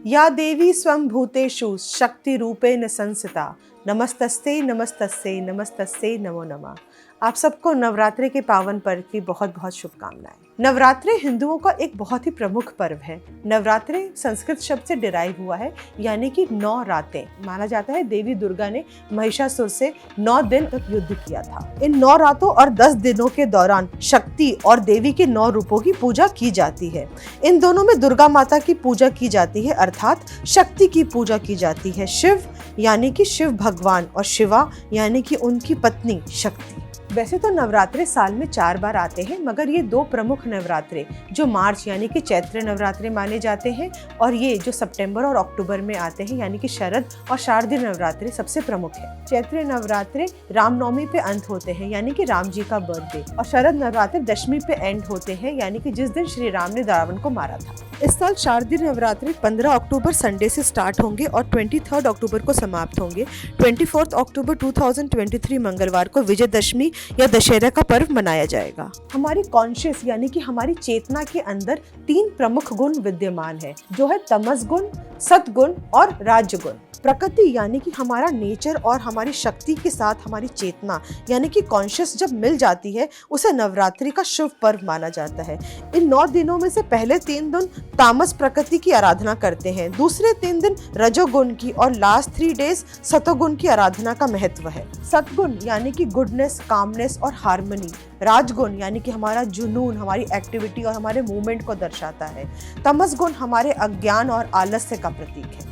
या देवी स्वं भूतेषु शक्ति रूपेण संस्थिता नमस्तस्ते नमस्तस्ते नमस्तस्ते नमो नमः। आप सबको नवरात्रि के पावन पर्व की बहुत बहुत शुभकामनाएं। नवरात्रि हिंदुओं का एक बहुत ही प्रमुख पर्व है। नवरात्रि संस्कृत शब्द से डिराइव हुआ है, यानी कि 9 रातें। माना जाता है देवी दुर्गा ने महिषासुर से 9 दिन तक युद्ध किया था। इन 9 रातों और 10 दिनों के दौरान शक्ति और देवी के 9 रूपों की पूजा की जाती है। इन दोनों में दुर्गा माता की पूजा की जाती है, अर्थात शक्ति की पूजा की जाती है। शिव यानी कि शिव भगवान और शिवा यानी कि उनकी पत्नी शक्ति। वैसे तो नवरात्रे साल में 4 बार आते हैं, मगर ये 2 प्रमुख नवरात्रे जो मार्च यानी कि चैत्र नवरात्रे माने जाते हैं और ये जो सितंबर और अक्टूबर में आते हैं यानी कि शरद और शारदीय नवरात्रे सबसे प्रमुख है। चैत्र नवरात्रे रामनवमी पे अंत होते हैं यानी कि राम जी का बर्थडे, और शरद नवरात्रे दशमी पे एंड होते हैं यानी कि जिस दिन श्री राम ने रावण को मारा था। इस साल शारदीय नवरात्रि 15 अक्टूबर संडे से स्टार्ट होंगे और 23 अक्टूबर को समाप्त होंगे। 24 अक्टूबर 2023 मंगलवार को विजयदशमी या दशहरा का पर्व मनाया जाएगा। हमारी कॉन्शियस यानी कि हमारी चेतना के अंदर 3 प्रमुख गुण विद्यमान है, जो है तमस गुण, सतगुण और राजगुण। प्रकृति यानी कि हमारा नेचर और हमारी शक्ति के साथ हमारी चेतना यानी कि कॉन्शियस जब मिल जाती है, उसे नवरात्रि का शुभ पर्व माना जाता है। इन 9 दिनों में से पहले 3 दिन तामस प्रकृति की आराधना करते हैं, दूसरे 3 दिन रजोगुण की और लास्ट 3 डेज सतोगुण की आराधना का महत्व है। सतगुण यानी कि गुडनेस, कामनेस और हार्मनी। राजगुण यानी कि हमारा जुनून, हमारी एक्टिविटी और हमारे मूवमेंट को दर्शाता है। तमस गुण हमारे अज्ञान और आलस्य का प्रतीक है।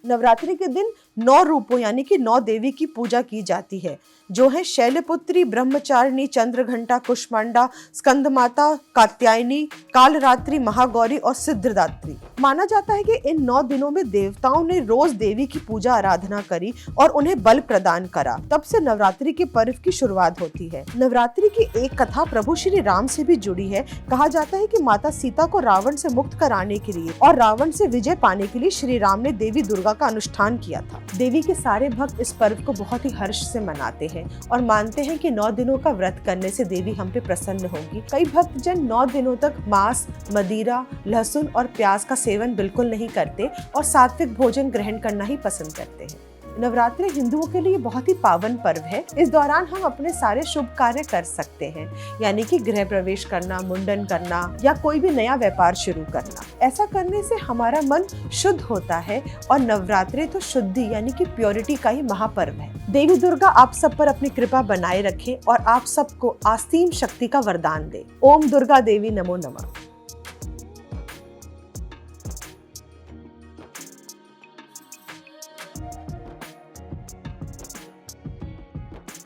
नवरात्रि के दिन 9 रूपों यानी कि 9 देवी की पूजा की जाती है, जो है शैलपुत्री, ब्रह्मचारिणी, चंद्रघंटा, कुष्मांडा, स्कंदमाता, कात्यायनी, कालरात्रि, महागौरी और सिद्धिदात्री। माना जाता है कि इन 9 दिनों में देवताओं ने रोज देवी की पूजा आराधना करी और उन्हें बल प्रदान करा। तब से नवरात्रि के पर्व की शुरुआत होती है। नवरात्रि की एक कथा प्रभु श्री राम से भी जुड़ी है। कहा जाता है कि माता सीता को रावण से मुक्त कराने के लिए और रावण से विजय पाने के लिए श्री राम ने देवी दुर्गा का अनुष्ठान किया था। देवी के सारे भक्त इस पर्व को बहुत ही हर्ष से मनाते हैं और मानते हैं कि 9 दिनों का व्रत करने से देवी हम पे प्रसन्न होगी। कई भक्तजन 9 दिनों तक मांस, मदिरा, लहसुन और प्याज का सेवन बिल्कुल नहीं करते और सात्विक भोजन ग्रहण करना ही पसंद करते हैं। नवरात्रि हिंदुओं के लिए बहुत ही पावन पर्व है। इस दौरान हम अपने सारे शुभ कार्य कर सकते हैं, यानी कि गृह प्रवेश करना, मुंडन करना या कोई भी नया व्यापार शुरू करना। ऐसा करने से हमारा मन शुद्ध होता है और नवरात्रि तो शुद्धि यानी कि प्योरिटी का ही महापर्व है। देवी दुर्गा आप सब पर अपनी कृपा बनाए रखे और आप सबको असीम शक्ति का वरदान दे। ओम दुर्गा देवी नमो नमः।